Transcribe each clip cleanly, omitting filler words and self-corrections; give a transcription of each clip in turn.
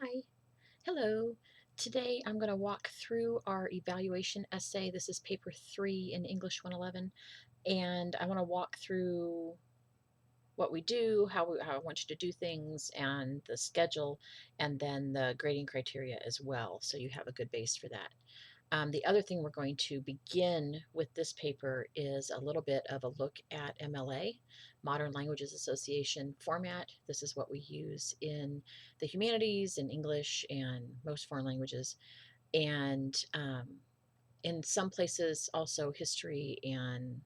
Hi, hello. Today I'm going to walk through our evaluation essay. This is paper 3 in English 111, and I want to walk through what we do, how I want you to do things, and the schedule, and then the grading criteria as well, so you have a good base for that. The other thing we're going to begin with this paper is a little bit of a look at MLA, Modern Languages Association format. This is what we use in the humanities, in English, and most foreign languages. And in some places, also history and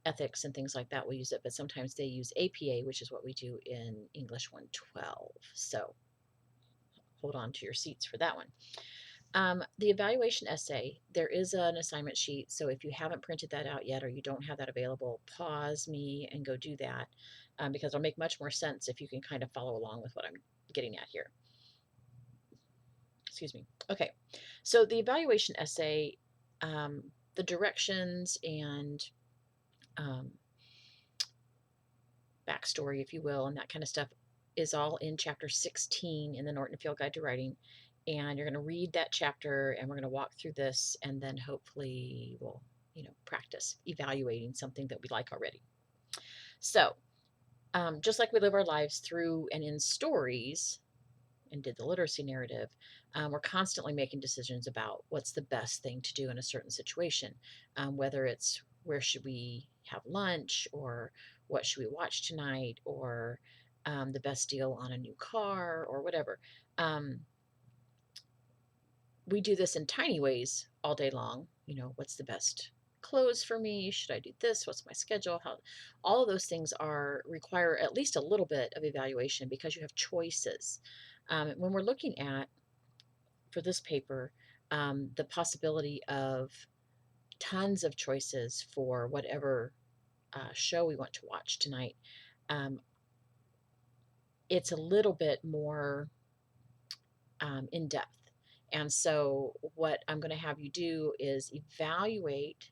ethics and things like that will use it, but sometimes they use APA, which is what we do in English 112. So hold on to your seats for that one. The evaluation essay, there is an assignment sheet, so if you haven't printed that out yet or you don't have that available, pause me and go do that, because it'll make much more sense if you can kind of follow along with what I'm getting at here. Excuse me. Okay, so the evaluation essay, the directions and backstory, if you will, and that kind of stuff is all in chapter 16 in the Norton Field Guide to Writing. And you're going to read that chapter and we're going to walk through this and then hopefully we'll, practice evaluating something that we like already. So, just like we live our lives through and in stories and did the literacy narrative, we're constantly making decisions about what's the best thing to do in a certain situation, whether it's where should we have lunch or what should we watch tonight or the best deal on a new car or whatever. We do this in tiny ways all day long. What's the best clothes for me? Should I do this? What's my schedule? How all of those things require at least a little bit of evaluation because you have choices. When we're looking at for this paper, the possibility of tons of choices for whatever show we want to watch tonight, um, it's a little bit more in depth. And so, what I'm going to have you do is evaluate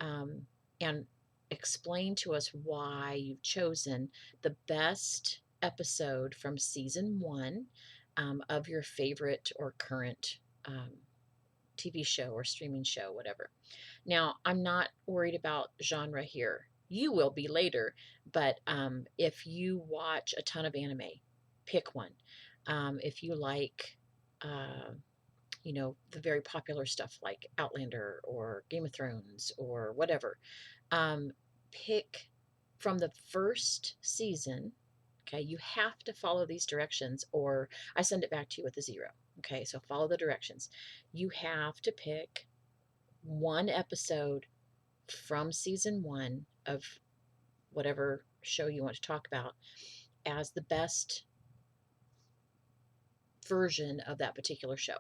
and explain to us why you've chosen the best episode from season 1 of your favorite or current TV show or streaming show, whatever. Now, I'm not worried about genre here. You will be later, but if you watch a ton of anime, pick one. If you like, uh, the very popular stuff like Outlander or Game of Thrones or whatever, pick from the first season. Okay, you have to follow these directions or I send it back to you with a 0. Okay, so follow the directions. You have to pick one episode from season 1 of whatever show you want to talk about as the best version of that particular show.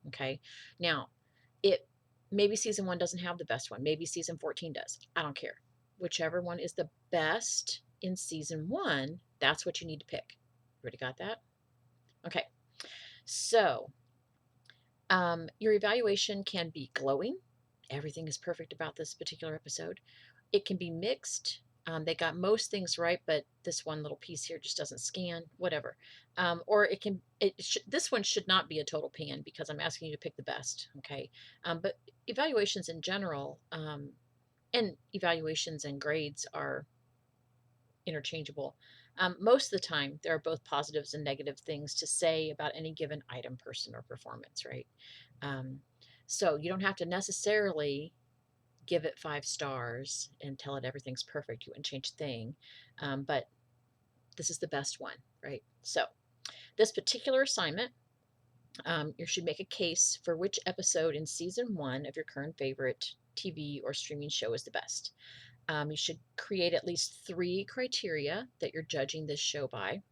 Okay, now it maybe season 1 doesn't have the best one, maybe season 14 does. I don't care. Whichever one is the best in season 1, that's what you need to pick. Already got that? Okay, so your evaluation can be glowing. Everything is perfect about this particular episode. It can be mixed. They got most things right, but this one little piece here just doesn't scan, whatever. Or this one should not be a total pan because I'm asking you to pick the best, okay? But evaluations in general, and evaluations and grades are interchangeable. Most of the time, there are both positives and negative things to say about any given item, person, or performance, right? Um, so you don't have to necessarily give it 5 stars and tell it everything's perfect. You wouldn't change a thing. But this is the best one, right? So this particular assignment, you should make a case for which episode in season 1 of your current favorite TV or streaming show is the best. You should create at least 3 criteria that you're judging this show by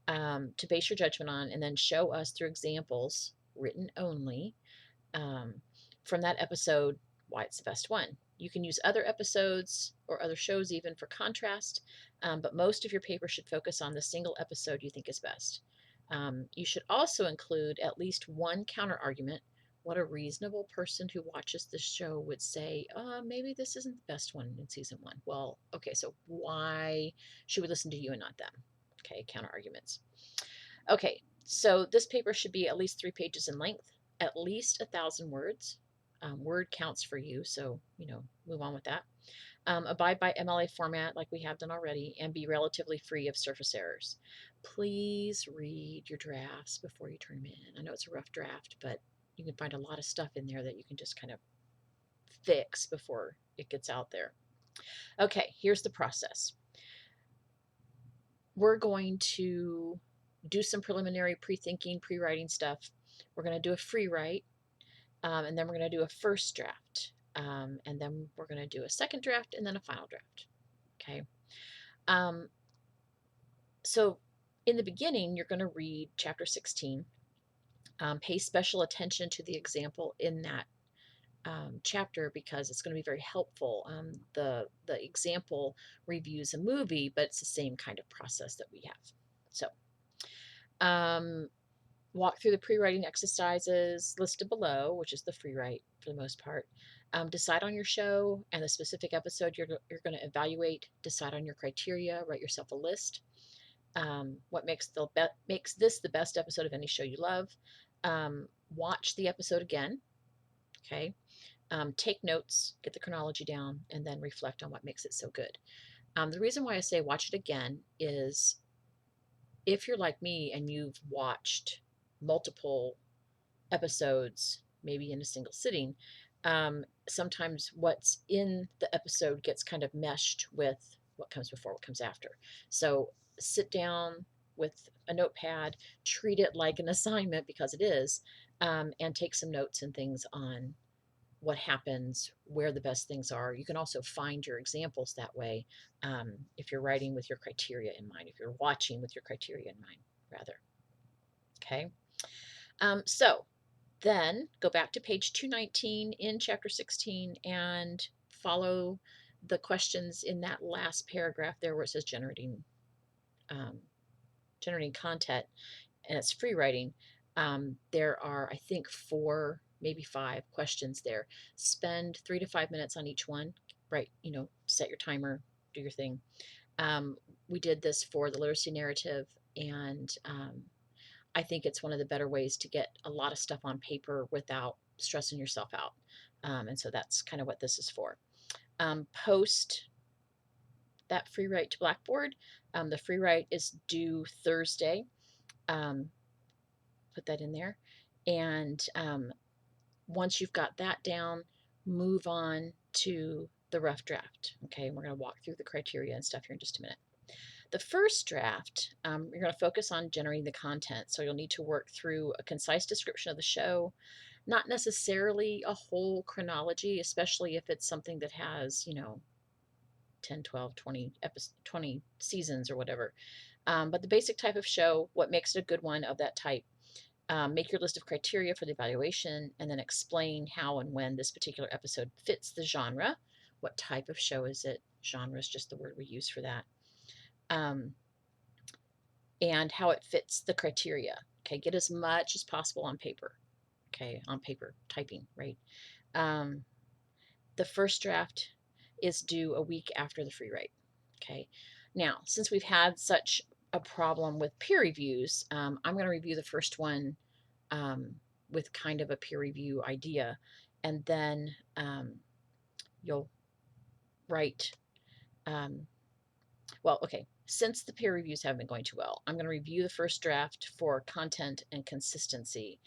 to base your judgment on, and then show us through examples, written only, um, from that episode why it's the best one. You can use other episodes or other shows even for contrast, but most of your paper should focus on the single episode you think is best. You should also include at least one counter argument. What a reasonable person who watches this show would say, maybe this isn't the best one in season 1. Well, okay, so why should we listen to you and not them? Okay, counter arguments. Okay, so this paper should be at least 3 pages in length, at least 1,000 words. Word counts for you, so move on with that. Abide by MLA format like we have done already, and be relatively free of surface errors. Please read your drafts before you turn them in. I know it's a rough draft, but you can find a lot of stuff in there that you can just kind of fix before it gets out there. Okay, here's the process. We're going to do some preliminary pre-thinking, pre-writing stuff. We're going to do a free write, and then we're going to do a first draft, and then we're going to do a second draft, and then a final draft. Okay. So in the beginning, you're going to read chapter 16. Pay special attention to the example in that chapter because it's going to be very helpful. The example reviews a movie, but it's the same kind of process that we have. So walk through the pre-writing exercises listed below, which is the free write for the most part. Decide on your show and the specific episode you're going to evaluate. Decide on your criteria. Write yourself a list. What makes this the best episode of any show you love. Watch the episode again. Okay. Take notes, get the chronology down, and then reflect on what makes it so good. The reason why I say watch it again is if you're like me and you've watched multiple episodes, maybe in a single sitting, sometimes what's in the episode gets kind of meshed with what comes before, what comes after. So sit down with a notepad, treat it like an assignment because it is, and take some notes and things on what happens, where the best things are. You can also find your examples that way if you're writing with your criteria in mind, if you're watching with your criteria in mind, rather. Okay. So then go back to page 219 in chapter 16 and follow the questions in that last paragraph there where it says generating content, and it's free writing. There are, I think, 4, maybe 5 questions there. Spend 3 to 5 minutes on each one. Right, set your timer, do your thing. We did this for the literacy narrative, and I think it's one of the better ways to get a lot of stuff on paper without stressing yourself out. And so that's kind of what this is for. Post that free write to Blackboard. The free write is due Thursday. Put that in there. And once you've got that down, move on to the rough draft. Okay, and we're going to walk through the criteria and stuff here in just a minute. The first draft, you're going to focus on generating the content. So you'll need to work through a concise description of the show, not necessarily a whole chronology, especially if it's something that has, 10, 12, 20, 20 seasons or whatever. But the basic type of show, what makes it a good one of that type. Make your list of criteria for the evaluation and then explain how and when this particular episode fits the genre. What type of show is it? Genre is just the word we use for that. And how it fits the criteria. Okay, get as much as possible on paper. Okay, on paper, typing, right? The first draft is due a week after the free write. Okay, now since we've had such a problem with peer reviews, I'm going to review the first one with kind of a peer review idea, and then you'll write. Well, okay, since the peer reviews haven't been going too well, I'm going to review the first draft for content and consistency.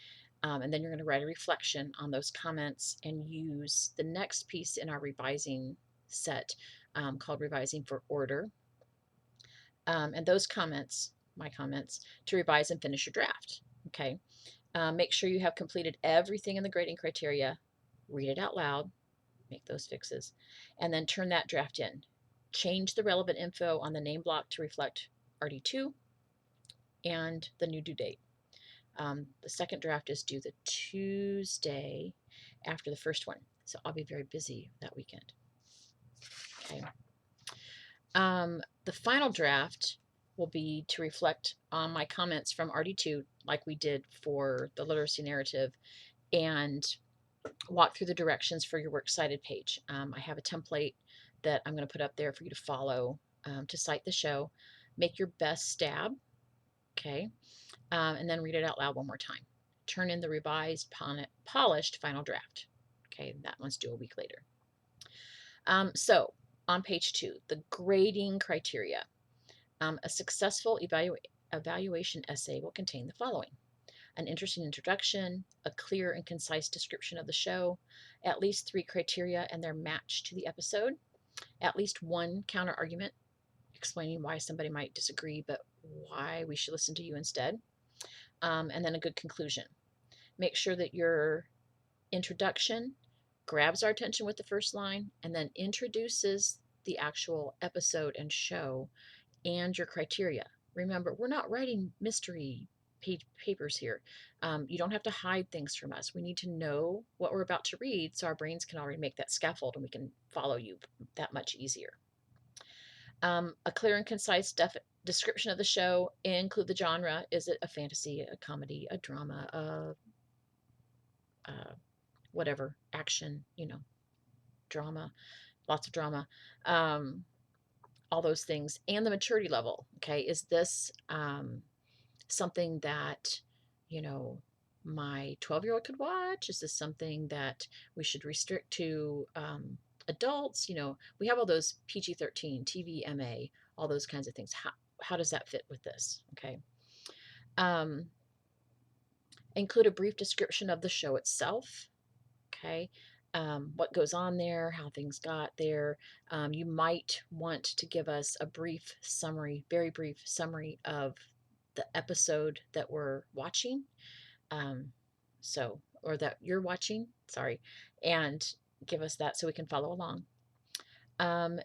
And then you're going to write a reflection on those comments and use the next piece in our revising set called Revising for Order. And those comments, my comments, to revise and finish your draft. Okay. Make sure you have completed everything in the grading criteria. Read it out loud. Make those fixes. And then turn that draft in. Change the relevant info on the name block to reflect RD2 and the new due date. The second draft is due the Tuesday after the first one, so I'll be very busy that weekend. Okay. The final draft will be to reflect on my comments from RD2, like we did for the literacy narrative, and walk through the directions for your works cited page. I have a template that I'm going to put up there for you to follow to cite the show. Make your best stab Okay. And then read it out loud one more time. Turn in the revised, polished final draft. Okay, that one's due a week later. So on page 2, the grading criteria. A successful evaluation essay will contain the following: an interesting introduction, a clear and concise description of the show, at least 3 criteria and their match to the episode, at least 1 counter argument explaining why somebody might disagree, but why we should listen to you instead, and then a good conclusion. Make sure that your introduction grabs our attention with the first line and then introduces the actual episode and show and your criteria. Remember, we're not writing mystery papers here. You don't have to hide things from us. We need to know what we're about to read so our brains can already make that scaffold and we can follow you that much easier. A clear and concise description of the show, include the genre. Is it a fantasy, a comedy, a drama, whatever, action, drama, lots of drama, all those things, and the maturity level. Okay, is this something that, my 12-year-old could watch? Is this something that we should restrict to adults? We have all those PG-13, TVMA, all those kinds of things. How does that fit with this? Okay. Include a brief description of the show itself. Okay. What goes on there, how things got there. You might want to give us a brief summary, very brief summary of the episode that we're watching, or that you're watching, sorry, and give us that so we can follow along.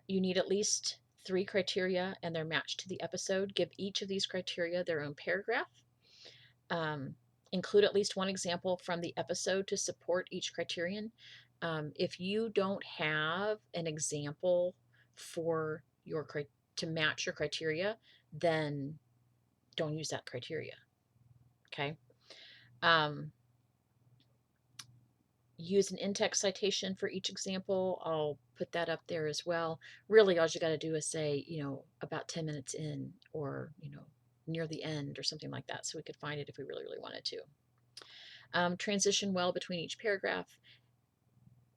You need at least 3 criteria and their match to the episode. Give each of these criteria their own paragraph. Include at least 1 example from the episode to support each criterion. If you don't have an example for to match your criteria, then don't use that criteria. Okay. Use an in-text citation for each example. I'll put that up there as well. Really, all you got to do is say, about 10 minutes in, or, near the end or something like that, so we could find it if we really, really wanted to. Transition well between each paragraph.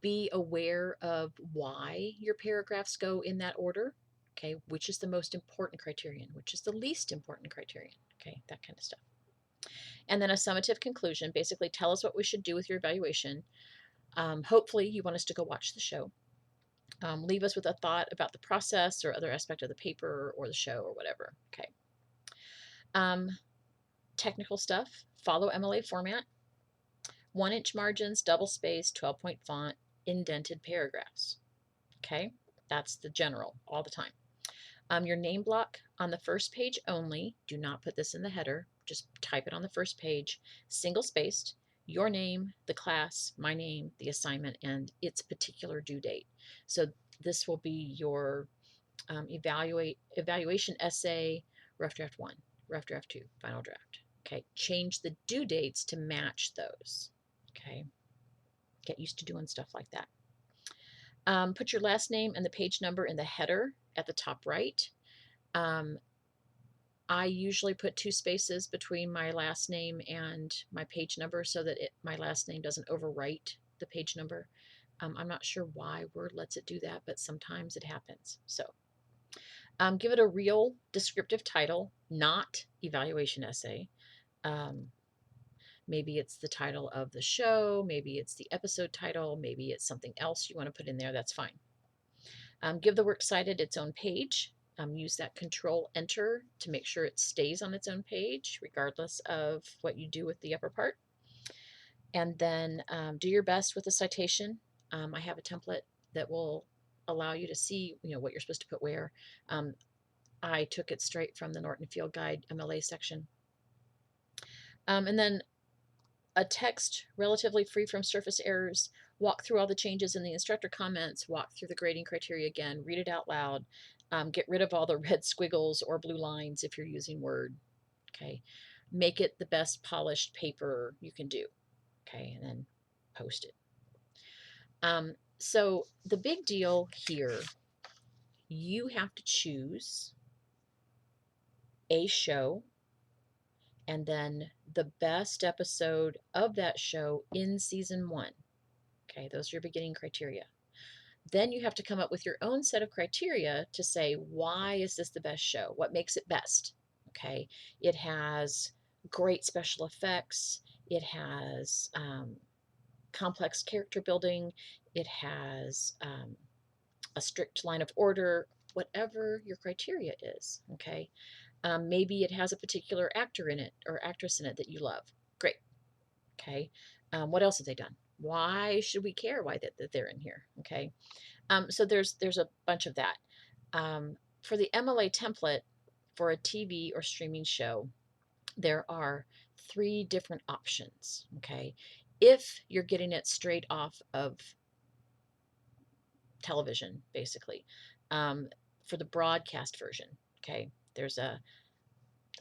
Be aware of why your paragraphs go in that order. Okay, which is the most important criterion, which is the least important criterion. Okay, that kind of stuff. And then a summative conclusion. Basically, tell us what we should do with your evaluation. Hopefully, you want us to go watch the show. Leave us with a thought about the process or other aspect of the paper or the show or whatever. Okay. Technical stuff. Follow MLA format. 1-inch margins, double spaced, 12-point font, indented paragraphs. Okay, that's the general all the time. Your name block on the first page only. Do not put this in the header. Just type it on the first page. Single spaced. Your name, the class, my name, the assignment, and its particular due date. So this will be your evaluation essay, rough draft 1, rough draft 2, final draft. Okay, change the due dates to match those. Okay, get used to doing stuff like that. Put your last name and the page number in the header at the top right. I usually put 2 spaces between my last name and my page number so that my last name doesn't overwrite the page number. I'm not sure why Word lets it do that, but sometimes it happens. So give it a real descriptive title, not evaluation essay. Maybe it's the title of the show, maybe it's the episode title, maybe it's something else you want to put in there, that's fine. Give the works cited its own page. Use that Control-Enter to make sure it stays on its own page, regardless of what you do with the upper part. And then do your best with the citation. I have a template that will allow you to see, what you're supposed to put where. I took it straight from the Norton Field Guide MLA section. And then a text relatively free from surface errors. Walk through all the changes in the instructor comments, walk through the grading criteria again, read it out loud, get rid of all the red squiggles or blue lines if you're using Word. Okay, make it the best polished paper you can do. Okay, and then post it. So the big deal here, you have to choose a show and then the best episode of that show in season one. Okay, those are your beginning criteria. Then you have to come up with your own set of criteria to say, why is this the best show? What makes it best? Okay, it has great special effects, it has complex character building, it has a strict line of order, whatever your criteria is. Okay, maybe it has a particular actor in it or actress in it that you love. Great. Okay, what else have they done? Why should we care why that they're in here? Okay, so there's a bunch of that. For the MLA template for a TV or streaming show, there are 3 different options. Okay, if you're getting it straight off of television, basically, um, for the broadcast version, okay, there's a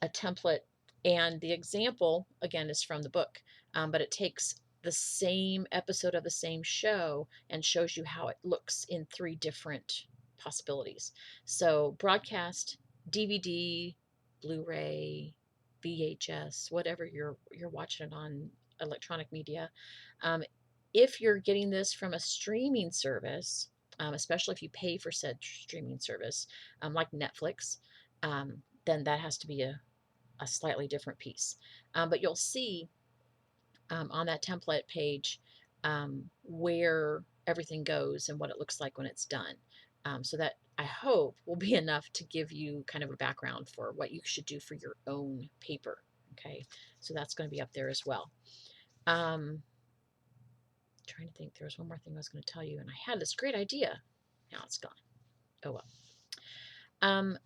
template, and the example again is from the book, but it takes the same episode of the same show and shows you how it looks in 3 different possibilities. So broadcast, DVD, Blu-ray, VHS, whatever you're watching it on, electronic media. um, if you're getting this from a streaming service, especially if you pay for said streaming service, like Netflix, then that has to be a slightly different piece. But you'll see on that template page where everything goes and what it looks like when it's done. So that, I hope, will be enough to give you kind of a background for what you should do for your own paper. Okay, so that's going to be up there as well. Trying to think, there was one more thing I was going to tell you, and I had this great idea. Now it's gone. Oh well. Um,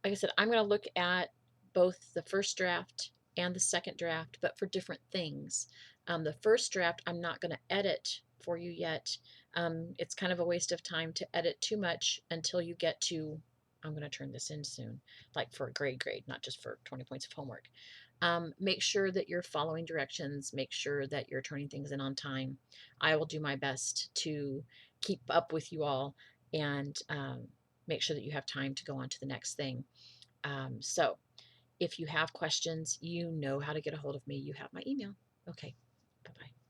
like I said, I'm going to look at both the first draft and the second draft, but for different things. The first draft, I'm not going to edit for you yet. It's kind of a waste of time to edit too much until you get to, I'm going to turn this in soon, like for a grade, not just for 20 points of homework. Make sure that you're following directions. Make sure that you're turning things in on time. I will do my best to keep up with you all and make sure that you have time to go on to the next thing. So if you have questions, you know how to get a hold of me. You have my email. Okay, bye-bye.